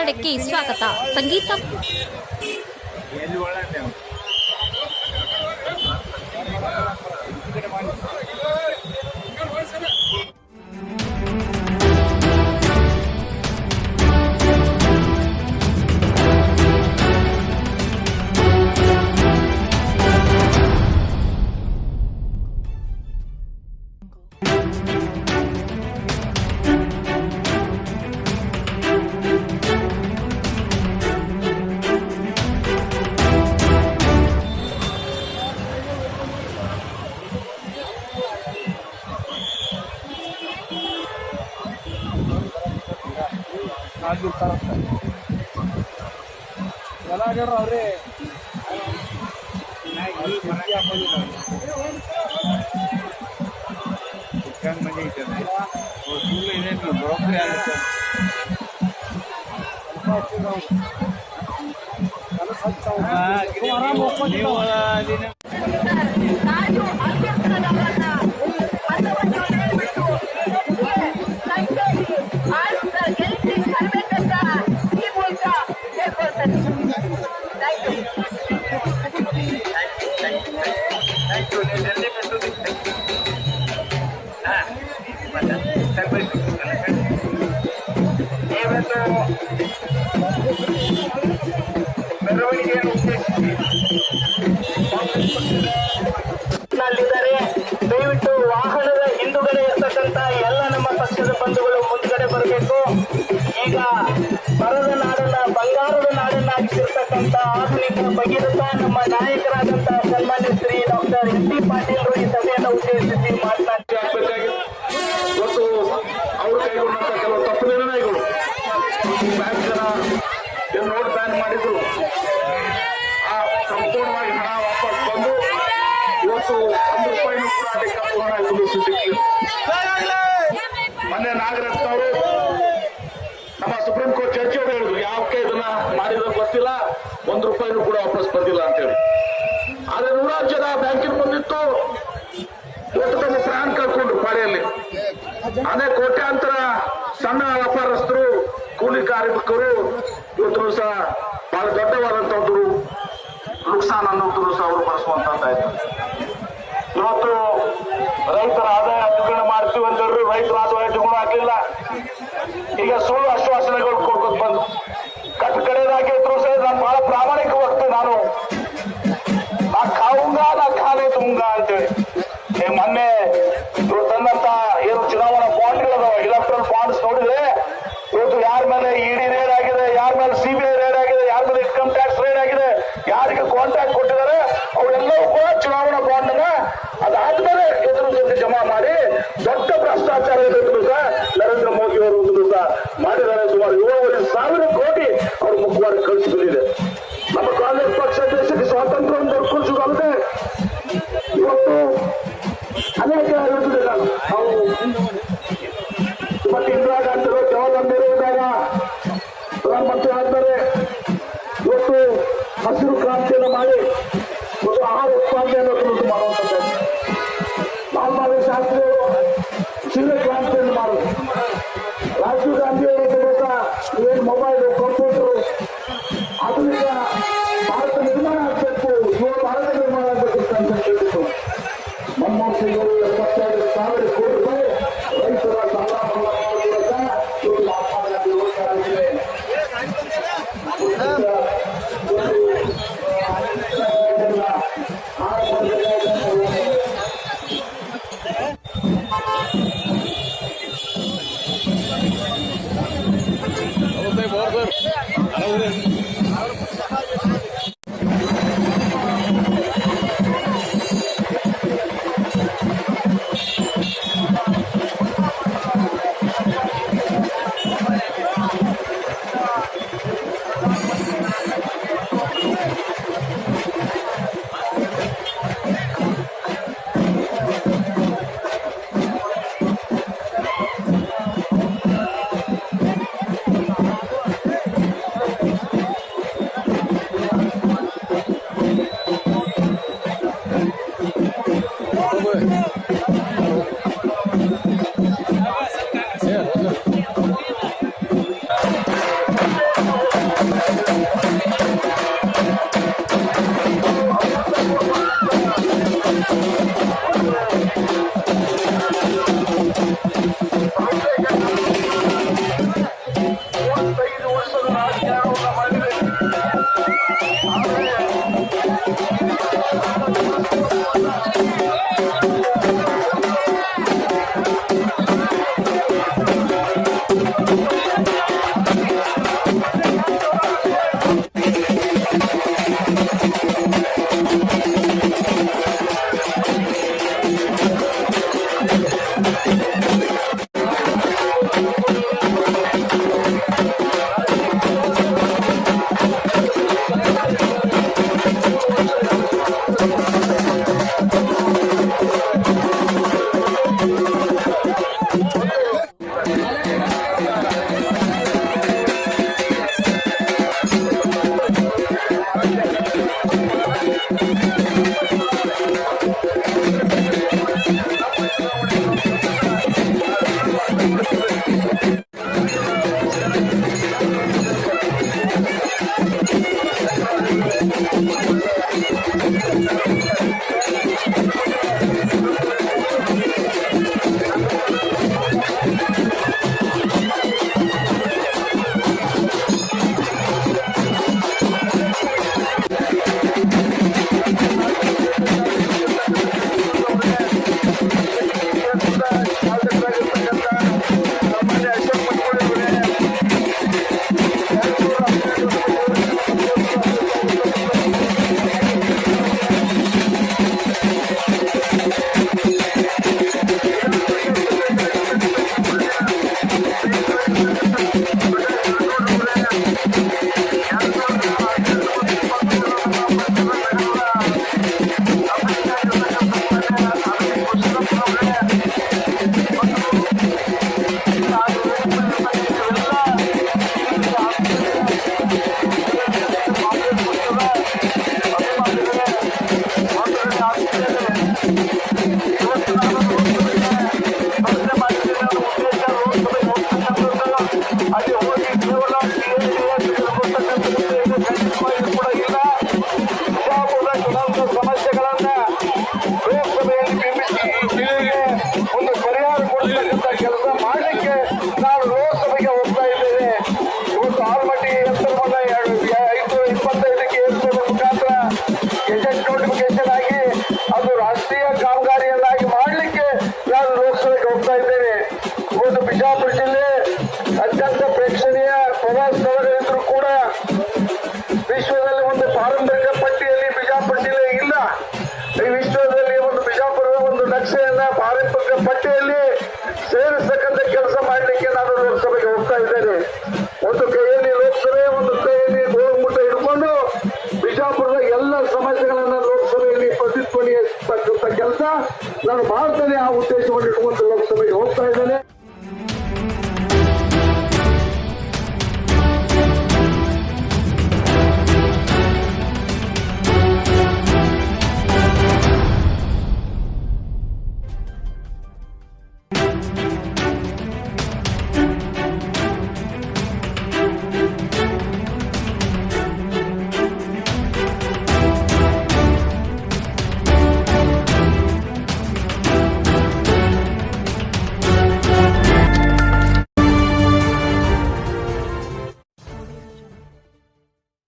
ಕನ್ನಡಕ್ಕೆ ಸ್ವಾಗತ. ಸಂಗೀತ ಅವ್ರೆ ಮಂದಿ ಐತೆ ಏನೇನು ಬ್ರೋಕರಿ ಆಗುತ್ತೆ ನಲ್ಲಿದ್ದಾರೆ. ದಯವಿಟ್ಟು ವಾಹನದ ಹಿಂದುಗಡೆ ಇರ್ತಕ್ಕಂಥ ಎಲ್ಲ ನಮ್ಮ ಪಕ್ಷದ ಬಂಧುಗಳು ಮುಂದ್ಗಡೆ ಬರಬೇಕು. ಈಗ ಮರದ ನಾಡನ್ನ ಬಂಗಾರದ ನಾಡನ್ನಾಗಿಸಿರ್ತಕ್ಕಂಥ ಆಧುನಿಕ ಭಗೀರಥ ನಮ್ಮ ನಾಯಕರಾದಂಥ ಸನ್ಮಾನ್ಯ Shri doctor S T Patil ಈ ಸಭೆಯನ್ನು ಉದ್ದೇಶಿಸಿ ಮಾತನಾಡಬೇಕಾಗಿದೆ. ಇವತ್ತು ಅವರು ಕೈಗೊಂಡಂತ ಕೆಲವು ತಪ್ಪು ನಿರ್ಣಯಗಳು, ಬ್ಯಾಂಕ್ ಜನ ನೋಟ್ ಬ್ಯಾನ್ ಮಾಡಿದ್ರು, ಆ ಸಂಪೂರ್ಣವಾಗಿ ಹಣ ವಾಪಸ್ ಬಂದು ಇವತ್ತು ₹1 ಕೂಡ ಅದಕ್ಕೆ ಪೂರ್ಣ ಸಿಕ್ಕಿಲ್ಲ. ಮೊನ್ನೆ ನಾಗರತ್ನ ಅವರು ನಮ್ಮ ಸುಪ್ರೀಂ ಕೋರ್ಟ್ ಜಡ್ಜಿ ಅವರು ಹೇಳಿದ್ರು, ಯಾಕೆ ಇದನ್ನ ಮಾಡಿದ್ರು ಗೊತ್ತಿಲ್ಲ, ₹1 ಕೂಡ ವಾಪಸ್ ಬಂದಿಲ್ಲ ಅಂತ ಹೇಳಿ. ಆದ್ರೆ 100 ಜನ ಬ್ಯಾಂಕಿನ ಬಂದಿತ್ತು, ಇವತ್ತು ತಮ್ಮ ಪ್ರಾಣ ಕಳ್ಕೊಂಡ್ರು ಪಾಳಿಯಲ್ಲಿ. ಅದೇ ಕೋಟ್ಯಾಂತರ ಸಣ್ಣ ವ್ಯಾಪಾರಸ್ಥರು, ಕೂಲಿ ಕಾರ್ಮಿಕರು ಇವತ್ತು ಸಹ ಬಹಳ ದೊಡ್ಡವಾದಂತದ್ದು ನುಕ್ಸಾನ್ ಅನ್ನೋದು ಸಹ ಅವರು ಬಳಸುವಂತಾಯ್ತು. ಇವತ್ತು ರೈತರ ಆದಾಯ ದ್ವಿಗುಣ ಮಾಡ್ತೀವಿ ಅಂತ ಹೇಳಿದ್ರು, ರೈತರ ಆದಾಯ ದ್ವಿಗುಣ ಹಾಕಲಿಲ್ಲ. ಈಗ ಸುಳ್ಳು ಆಶ್ವಾಸನೆಗಳು ಕೊಡ್ಕೊಂಡು ಬಂದು ಕಟ್ಟ ಕಡೆದಾಗಿ ಇದ್ರು ಸಹ ನಾನು ಬಹಳ ಪ್ರಾಮಾಣಿಕವಾಗಿ ನಾನು ಖಾವುಂಗಾ ನಾ ಖಾನೆ ತುಂಬಾ ಅಂತೇಳಿ ಮೊನ್ನೆ ಇವರು ತಂದಂತ ಏನು ಚುನಾವಣಾ ಬಾಂಡ್ಗಳದಾವ, ಇಲೆಕ್ಟ್ರಲ್ ಬಾಂಡ್ಸ್ ನೋಡಿದ್ರೆ ಇವತ್ತು ಯಾರ ಮೇಲೆ ಇಡಿ ರೇಡ್ ಆಗಿದೆ, ಯಾರ ಮೇಲೆ ಸಿಬಿಐ ರೇಡ್ ಆಗಿದೆ, ಯಾರ ಮೇಲೆ ಇನ್ಕಮ್ ಟ್ಯಾಕ್ಸ್ ರೇಡ್ ಆಗಿದೆ, ಯಾರಿಗೆ ಕಾಂಟ್ರಾಕ್ಟ್ ಕೊಟ್ಟಿದ್ದಾರೆ, ಅವೆಲ್ಲವೂ ಕೂಡ ಚುನಾವಣಾ ಬಾಂಡ್ ಅನ್ನ ಅದಾದ್ಮೇಲೆ ಎದುರು ಜೊತೆ ಜಮಾ ಮಾಡಿ ದೊಡ್ಡ ಭ್ರಷ್ಟಾಚಾರ ಎದುರು ಸಹ ನರೇಂದ್ರ ಮೋದಿ ಅವರು ಒಂದು ದಿವಸ ಮಾಡಿದ್ದಾರೆ. ಸುಮಾರು 7,500 ಕೋಟಿ ಅವ್ರ ಮುಖವಾಗಿ ಕಳಿಸಿ ಬಂದಿದೆ. ನಮ್ಮ ಕಾಂಗ್ರೆಸ್ ಪಕ್ಷ ದೇಶಕ್ಕೆ ಸ್ವಾತಂತ್ರ್ಯವನ್ನು ದೊರಕಿಸುವುದಲ್ಲದೆ ಇವತ್ತು ಅನೇಕ ಯೋಜನೆಗಳು ನಾವು ಮತ್ತೆ ಇಂದಿರಾ ಗಾಂಧಿ ಜವಾಹರ್ಲಾಲ್ ನೆಹರು ಇದ್ದಾಗ ಪ್ರಧಾನಮಂತ್ರಿ ಆದ್ಮೇಲೆ ಇವತ್ತು ಹಸಿರು ಕ್ರಾಂತಿಯನ್ನು ಮಾಡಿ ಒಂದು ಆಹಾರ ಉತ್ಪಾದನೆಯನ್ನು ಮಾಡುವಂಥದ್ದು, ಲಾಲ್ ಬಹದ್ದೂರ್ ಶಾಸ್ತ್ರಿ ಸೀರೆ ಕ್ರಾಂತಿಯನ್ನು ಮಾಡುದು, ರಾಜೀವ್ ಗಾಂಧಿ ಅವರು ಏನು ಮೊಬೈಲ್ ಕಂಪ್ಯೂಟರ್ ಆಧುನಿಕ ಭಾರತ ನಿರ್ಮಾಣ ಆಗಬೇಕು, ಯುವ ಭಾರತ ನಿರ್ಮಾಣ ಆಗಬೇಕು ಅಂತ ಹೇಳಿದ್ರು. ಮನಮೋಹನ್ ಸಿಂಗ್ ಅವರು 75,000 ಕೋಟಿ ರೂಪಾಯಿ ರೈತರ ಸಾಲ ಮೂಲಕ ಇವತ್ತು ಮಹಾತ್ಮ ಗಾಂಧಿ ಹೋಗ್ತಾರೆ. ವರ್ಷದ ರಾಜಕಾರಣವನ್ನು ಮಾಡಿದೆ. ಅಲ್ಲಿ ಹೋಗಿ ಕೇವಲ ಕೂಡ ಇಲ್ಲ. ಬಿಜಾಪುರದ ಚುನಾವಣಾ ಸಮಸ್ಯೆಗಳನ್ನ ಲೋಕಸಭೆಯಲ್ಲಿ ಬಿಂಬಿಸಿ ಒಂದು ಪರಿಹಾರ ಕೊಡತಕ್ಕಂಥ ಕೆಲಸ ಮಾಡಲಿಕ್ಕೆ ನಾವು ಲೋಕಸಭೆಗೆ ಹೋಗ್ತಾ ಇದ್ದೇವೆ. ಇವತ್ತು ಆಲ್ಮಟ್ಟಿ ಯಂತ್ರವನ್ನ 525ಕ್ಕೆ ಏರಿಸುವುದರ ಮುಖಾಂತರ ಗೆಜೆಟ್ ನೋಟಿಫಿಕೇಶನ್ ಆಗಿ ಅದು ರಾಷ್ಟ್ರೀಯ ಕಾಮಗಾರಿಯನ್ನಾಗಿ ಮಾಡಲಿಕ್ಕೆ ನಾನು ಲೋಕಸಭೆಗೆ ಹೋಗ್ತಾ ಇದ್ದೇನೆ. ಇವತ್ತು ಬಿಜಾಪುರ ಜಿಲ್ಲೆ ಅತ್ಯಂತ ಪ್ರೇಕ್ಷಣೀಯ ಪ್ರವಾಸ ಸ್ಥಳಗಳಿದ್ರೂ ಕೂಡ ವಿಶ್ವದಲ್ಲಿ ಒಂದು ಪಾರಂಪರಿಕ ಪಟ್ಟಿಯಲ್ಲಿ ಬಿಜಾಪುರ ಜಿಲ್ಲೆ ಇಲ್ಲ. ಈ ವಿಶ್ವದಲ್ಲಿ ಒಂದು ಬಿಜಾಪುರದ ಒಂದು ನಕ್ಷೆಯನ್ನ ಪಾರಂಪರಿಕ ಪಟ್ಟಿಯಲ್ಲಿ ಸೇರಿಸತಕ್ಕಂಥ